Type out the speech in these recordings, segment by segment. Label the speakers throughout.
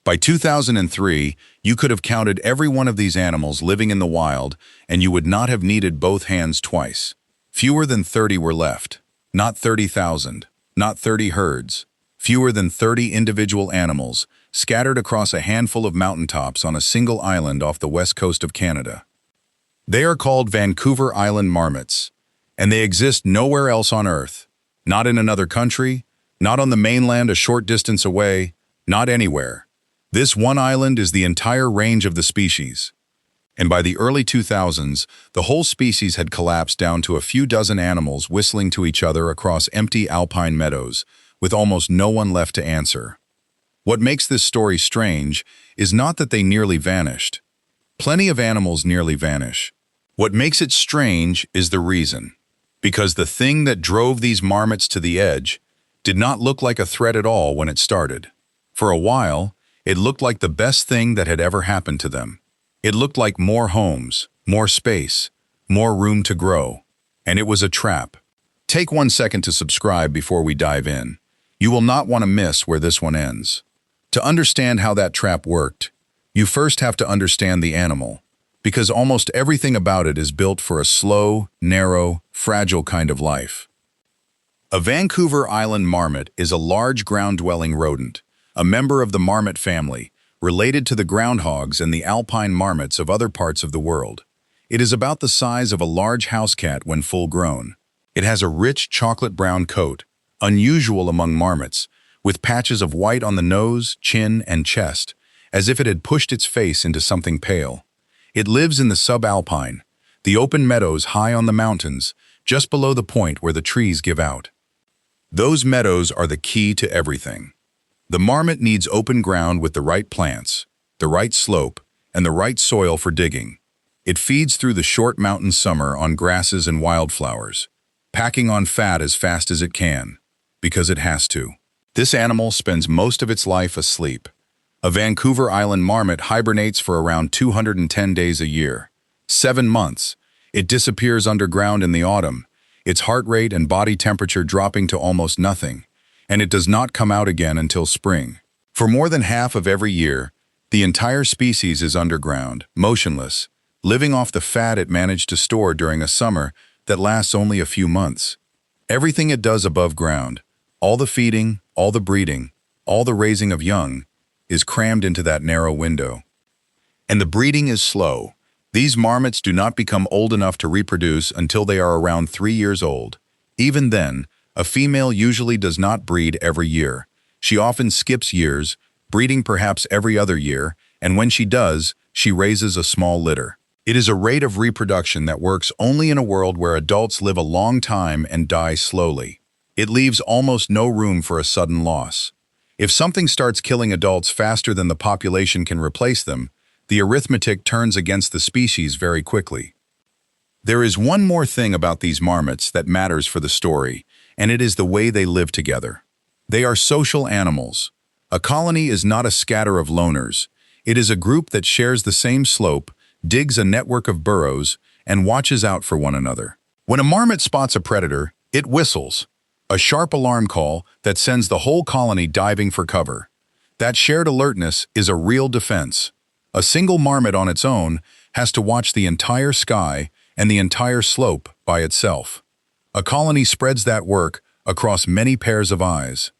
Speaker 1: By 2003, you could have counted every one of these animals living in the wild, and you would not have needed both hands twice. Fewer than 30 were left. Not 30,000, not 30 herds. Fewer than 30 individual animals, scattered across a handful of mountaintops on a single island off the west coast of Canada. They are called Vancouver Island marmots, and they exist nowhere else on Earth. Not in another country, not on the mainland a short distance away, not anywhere. This one island is the entire range of the species. And by the early 2000s, the whole species had collapsed down to a few dozen animals whistling to each other across empty alpine meadows, with almost no one left to answer. What makes this story strange is not that they nearly vanished. Plenty of animals nearly vanish. What makes it strange is the reason. Because the thing that drove these marmots to the edge did not look like a threat at all when it started. For a while, it looked like the best thing that had ever happened to them. It looked like more homes, more space, more room to grow. And it was a trap. Take 1 second to subscribe before we dive in. You will not want to miss where this one ends. To understand how that trap worked, you first have to understand the animal, because almost everything about it is built for a slow, narrow, fragile kind of life. A Vancouver Island marmot is a large ground-dwelling rodent, a member of the marmot family, related to the groundhogs and the alpine marmots of other parts of the world. It is about the size of a large house cat when full-grown. It has a rich chocolate-brown coat, unusual among marmots, with patches of white on the nose, chin, and chest, as if it had pushed its face into something pale. It lives in the subalpine, the open meadows high on the mountains, just below the point where the trees give out. Those meadows are the key to everything. The marmot needs open ground with the right plants, the right slope, and the right soil for digging. It feeds through the short mountain summer on grasses and wildflowers, packing on fat as fast as it can, because it has to. This animal spends most of its life asleep. A Vancouver Island marmot hibernates for around 210 days a year. 7 months. It disappears underground in the autumn, its heart rate and body temperature dropping to almost nothing, and it does not come out again until spring. For more than half of every year, the entire species is underground, motionless, living off the fat it managed to store during a summer that lasts only a few months. Everything it does above ground, all the feeding, all the breeding, all the raising of young, is crammed into that narrow window. And the breeding is slow. These marmots do not become old enough to reproduce until they are around 3 years old. Even then, a female usually does not breed every year. She often skips years, breeding perhaps every other year, and when she does, she raises a small litter. It is a rate of reproduction that works only in a world where adults live a long time and die slowly. It leaves almost no room for a sudden loss. If something starts killing adults faster than the population can replace them, the arithmetic turns against the species very quickly. There is one more thing about these marmots that matters for the story, and it is the way they live together. They are social animals. A colony is not a scatter of loners. It is a group that shares the same slope, digs a network of burrows, and watches out for one another. When a marmot spots a predator, it whistles, a sharp alarm call that sends the whole colony diving for cover. That shared alertness is a real defense. A single marmot on its own has to watch the entire sky and the entire slope by itself. A colony spreads that work across many pairs of eyes.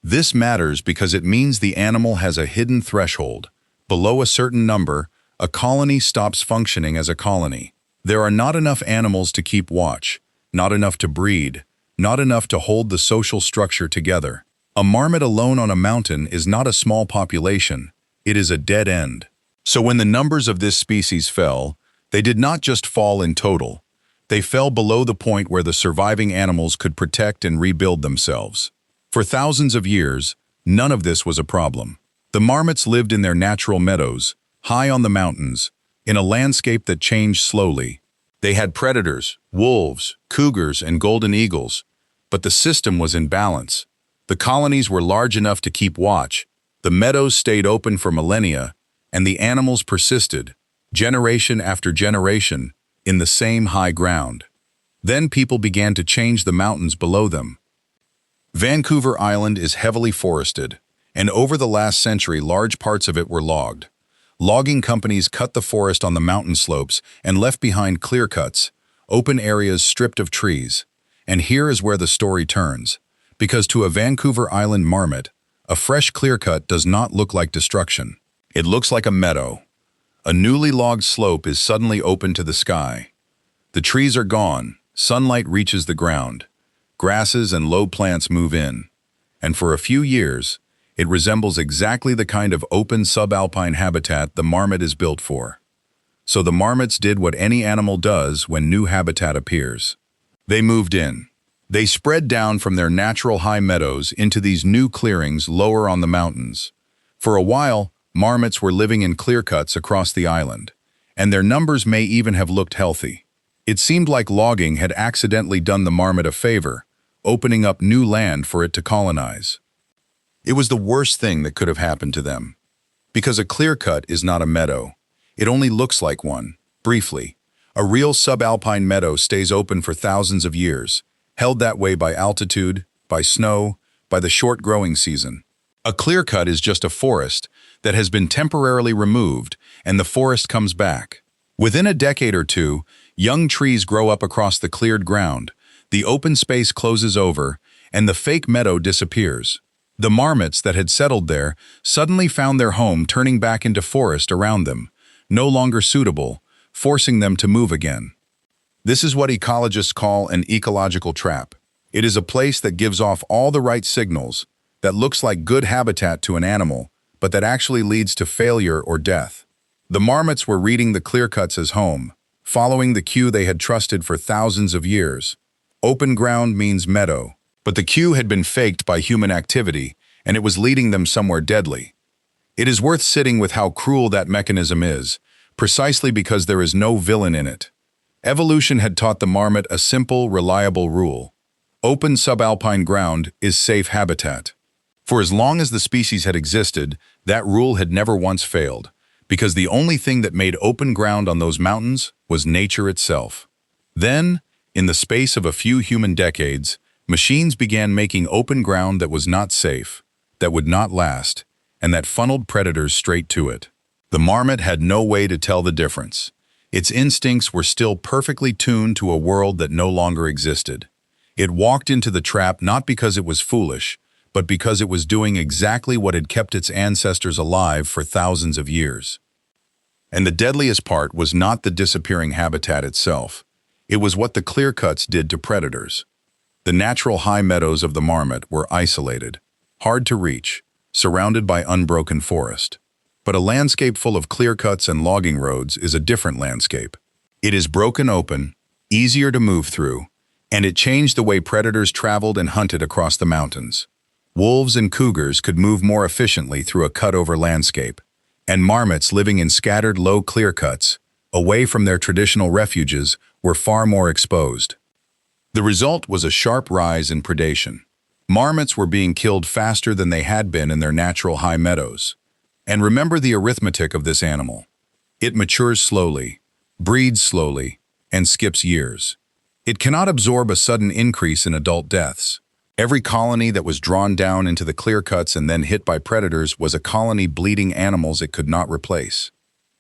Speaker 1: This matters because it means the animal has a hidden threshold. Below a certain number, a colony stops functioning as a colony. There are not enough animals to keep watch, not enough to breed, not enough to hold the social structure together. A marmot alone on a mountain is not a small population, it is a dead end. So when the numbers of this species fell, they did not just fall in total. They fell below the point where the surviving animals could protect and rebuild themselves. For thousands of years, none of this was a problem. The marmots lived in their natural meadows, high on the mountains, in a landscape that changed slowly. They had predators, wolves, cougars, and golden eagles, but the system was in balance. The colonies were large enough to keep watch, the meadows stayed open for millennia, and the animals persisted, generation after generation, in the same high ground. Then people began to change the mountains below them. Vancouver Island is heavily forested, and over the last century large parts of it were logged. Logging companies cut the forest on the mountain slopes and left behind clear cuts, open areas stripped of trees. And here is where the story turns. Because to a Vancouver Island marmot, a fresh clear cut does not look like destruction. It looks like a meadow. A newly logged slope is suddenly open to the sky. The trees are gone, sunlight reaches the ground. Grasses and low plants move in. And for a few years, it resembles exactly the kind of open subalpine habitat the marmot is built for. So the marmots did what any animal does when new habitat appears. They moved in. They spread down from their natural high meadows into these new clearings lower on the mountains. For a while, marmots were living in clear cuts across the island, and their numbers may even have looked healthy. It seemed like logging had accidentally done the marmot a favor, opening up new land for it to colonize. It was the worst thing that could have happened to them. Because a clear cut is not a meadow. It only looks like one, briefly. A real subalpine meadow stays open for thousands of years, held that way by altitude, by snow, by the short growing season. A clear cut is just a forest that has been temporarily removed, and the forest comes back. Within a decade or two, young trees grow up across the cleared ground, the open space closes over, and the fake meadow disappears. The marmots that had settled there suddenly found their home turning back into forest around them, no longer suitable, forcing them to move again. This is what ecologists call an ecological trap. It is a place that gives off all the right signals, that looks like good habitat to an animal, but that actually leads to failure or death. The marmots were reading the clear cuts as home, following the cue they had trusted for thousands of years. Open ground means meadow. But the cue had been faked by human activity, and it was leading them somewhere deadly. It is worth sitting with how cruel that mechanism is, precisely because there is no villain in it. Evolution had taught the marmot a simple, reliable rule. Open subalpine ground is safe habitat. For as long as the species had existed, that rule had never once failed, because the only thing that made open ground on those mountains was nature itself. Then, in the space of a few human decades, machines began making open ground that was not safe, that would not last, and that funneled predators straight to it. The marmot had no way to tell the difference. Its instincts were still perfectly tuned to a world that no longer existed. It walked into the trap not because it was foolish, but because it was doing exactly what had kept its ancestors alive for thousands of years. And the deadliest part was not the disappearing habitat itself. It was what the clear cuts did to predators. The natural high meadows of the marmot were isolated, hard to reach, surrounded by unbroken forest. But a landscape full of clear cuts and logging roads is a different landscape. It is broken open, easier to move through, and it changed the way predators traveled and hunted across the mountains. Wolves and cougars could move more efficiently through a cut-over landscape, and marmots living in scattered low clear cuts, away from their traditional refuges, were far more exposed. The result was a sharp rise in predation. Marmots were being killed faster than they had been in their natural high meadows. And remember the arithmetic of this animal. It matures slowly, breeds slowly, and skips years. It cannot absorb a sudden increase in adult deaths. Every colony that was drawn down into the clear cuts and then hit by predators was a colony bleeding animals it could not replace.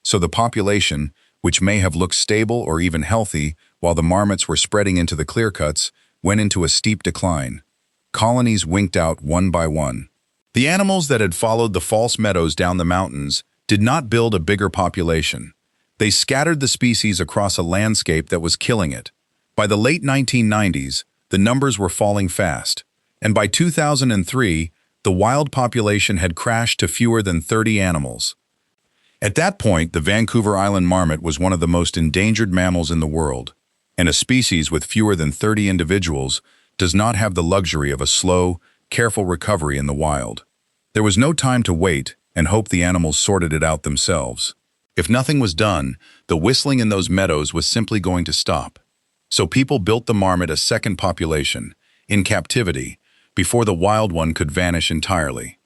Speaker 1: So the population, which may have looked stable or even healthy while the marmots were spreading into the clear cuts, went into a steep decline. Colonies winked out one by one. The animals that had followed the false meadows down the mountains did not build a bigger population. They scattered the species across a landscape that was killing it. By the late 1990s, the numbers were falling fast, and by 2003, the wild population had crashed to fewer than 30 animals. At that point, the Vancouver Island marmot was one of the most endangered mammals in the world, and a species with fewer than 30 individuals does not have the luxury of a slow, careful recovery in the wild. There was no time to wait and hope the animals sorted it out themselves. If nothing was done, the whistling in those meadows was simply going to stop. So people built the marmot a second population, in captivity, before the wild one could vanish entirely.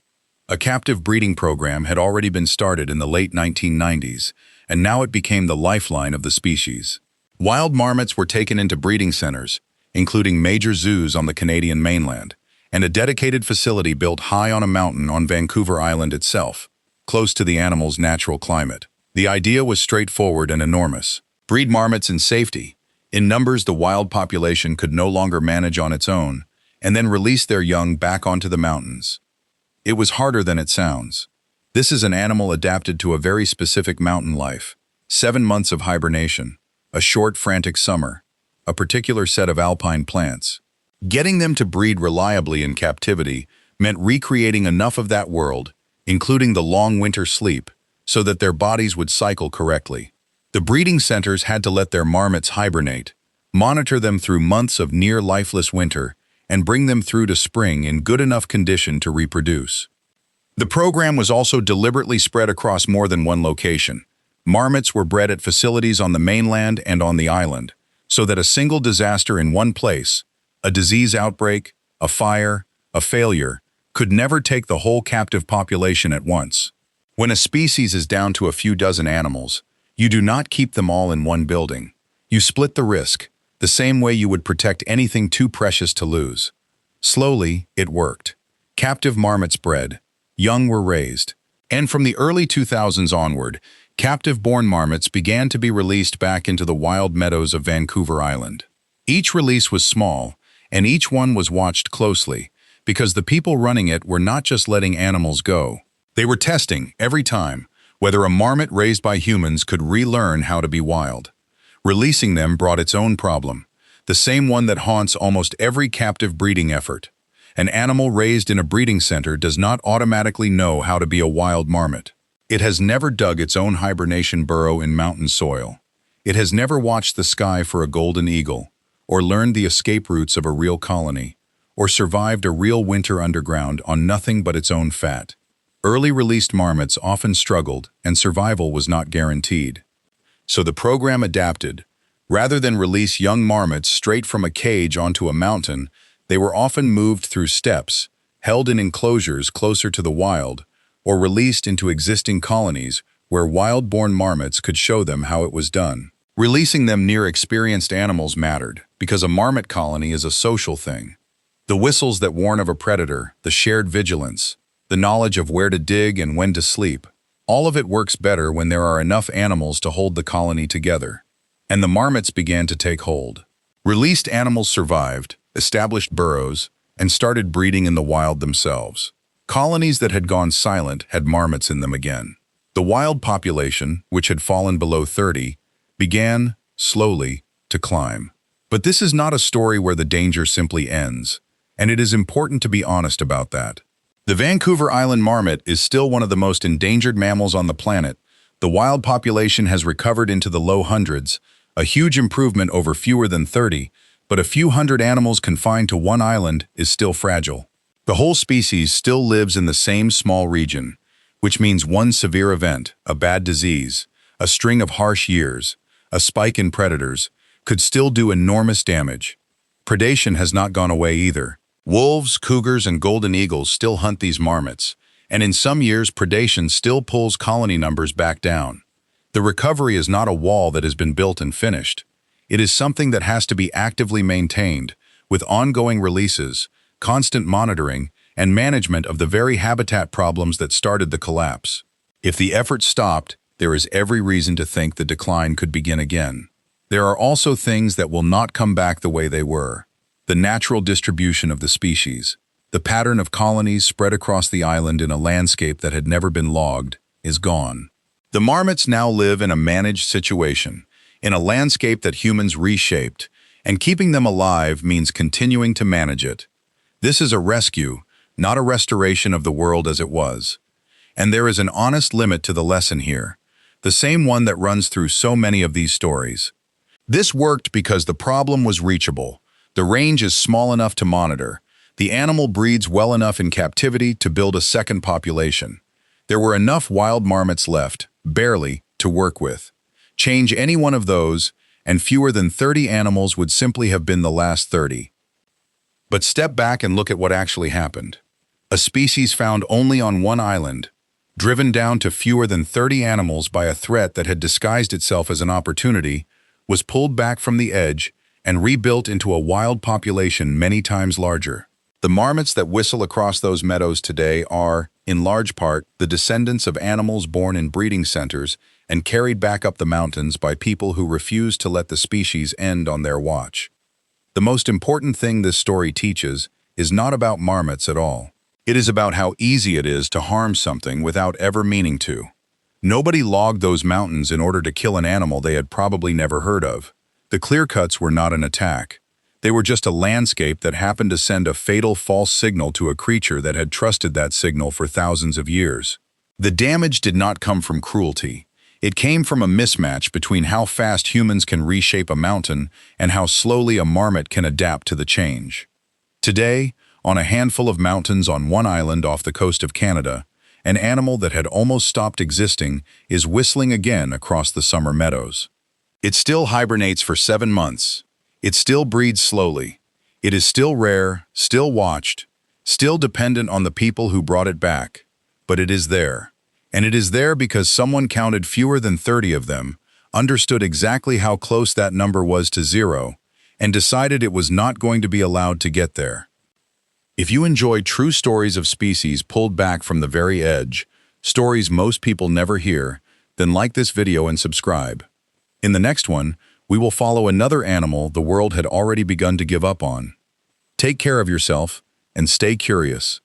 Speaker 1: A captive breeding program had already been started in the late 1990s, and now it became the lifeline of the species. Wild marmots were taken into breeding centers, including major zoos on the Canadian mainland, and a dedicated facility built high on a mountain on Vancouver Island itself, close to the animal's natural climate. The idea was straightforward and enormous. Breed marmots in safety. In numbers the wild population could no longer manage on its own, and then release their young back onto the mountains. It was harder than it sounds. This is an animal adapted to a very specific mountain life. 7 months of hibernation, a short frantic summer, a particular set of alpine plants. Getting them to breed reliably in captivity meant recreating enough of that world, including the long winter sleep, so that their bodies would cycle correctly. The breeding centers had to let their marmots hibernate, monitor them through months of near-lifeless winter, and bring them through to spring in good enough condition to reproduce. The program was also deliberately spread across more than one location. Marmots were bred at facilities on the mainland and on the island, so that a single disaster in one place, a disease outbreak, a fire, a failure, could never take the whole captive population at once. When a species is down to a few dozen animals, you do not keep them all in one building. You split the risk, the same way you would protect anything too precious to lose. Slowly, it worked. Captive marmots bred, young were raised, and from the early 2000s onward, captive-born marmots began to be released back into the wild meadows of Vancouver Island. Each release was small, and each one was watched closely, because the people running it were not just letting animals go. They were testing, every time, whether a marmot raised by humans could relearn how to be wild. Releasing them brought its own problem, the same one that haunts almost every captive breeding effort. An animal raised in a breeding center does not automatically know how to be a wild marmot. It has never dug its own hibernation burrow in mountain soil. It has never watched the sky for a golden eagle, or learned the escape routes of a real colony, or survived a real winter underground on nothing but its own fat. Early released marmots often struggled, and survival was not guaranteed. So the program adapted. Rather than release young marmots straight from a cage onto a mountain, they were often moved through steps, held in enclosures closer to the wild, or released into existing colonies where wild-born marmots could show them how it was done. Releasing them near experienced animals mattered, because a marmot colony is a social thing. The whistles that warn of a predator, the shared vigilance, the knowledge of where to dig and when to sleep, all of it works better when there are enough animals to hold the colony together. And the marmots began to take hold. Released animals survived, established burrows, and started breeding in the wild themselves. Colonies that had gone silent had marmots in them again. The wild population, which had fallen below 30, began, slowly, to climb. But this is not a story where the danger simply ends, and it is important to be honest about that. The Vancouver Island marmot is still one of the most endangered mammals on the planet. The wild population has recovered into the low hundreds, a huge improvement over fewer than 30, but a few hundred animals confined to one island is still fragile. The whole species still lives in the same small region, which means one severe event, a bad disease, a string of harsh years, a spike in predators, could still do enormous damage. Predation has not gone away either. Wolves, cougars, and golden eagles still hunt these marmots, and in some years predation still pulls colony numbers back down. The recovery is not a wall that has been built and finished. It is something that has to be actively maintained, with ongoing releases, constant monitoring, and management of the very habitat problems that started the collapse. If the effort stopped, there is every reason to think the decline could begin again. There are also things that will not come back the way they were. The natural distribution of the species, the pattern of colonies spread across the island in a landscape that had never been logged, is gone. The marmots now live in a managed situation, in a landscape that humans reshaped, and keeping them alive means continuing to manage it. This is a rescue, not a restoration of the world as it was. And there is an honest limit to the lesson here, the same one that runs through so many of these stories. This worked because the problem was reachable. The range is small enough to monitor. The animal breeds well enough in captivity to build a second population. There were enough wild marmots left, barely, to work with. Change any one of those, and fewer than 30 animals would simply have been the last 30. But step back and look at what actually happened. A species found only on one island, driven down to fewer than 30 animals by a threat that had disguised itself as an opportunity, was pulled back from the edge and rebuilt into a wild population many times larger. The marmots that whistle across those meadows today are, in large part, the descendants of animals born in breeding centers and carried back up the mountains by people who refused to let the species end on their watch. The most important thing this story teaches is not about marmots at all. It is about how easy it is to harm something without ever meaning to. Nobody logged those mountains in order to kill an animal they had probably never heard of. The clearcuts were not an attack. They were just a landscape that happened to send a fatal false signal to a creature that had trusted that signal for thousands of years. The damage did not come from cruelty. It came from a mismatch between how fast humans can reshape a mountain and how slowly a marmot can adapt to the change. Today, on a handful of mountains on one island off the coast of Canada, an animal that had almost stopped existing is whistling again across the summer meadows. It still hibernates for 7 months. It still breeds slowly. It is still rare, still watched, still dependent on the people who brought it back. But it is there. And it is there because someone counted fewer than 30 of them, understood exactly how close that number was to zero, and decided it was not going to be allowed to get there. If you enjoy true stories of species pulled back from the very edge, stories most people never hear, then like this video and subscribe. In the next one, we will follow another animal the world had already begun to give up on. Take care of yourself and stay curious.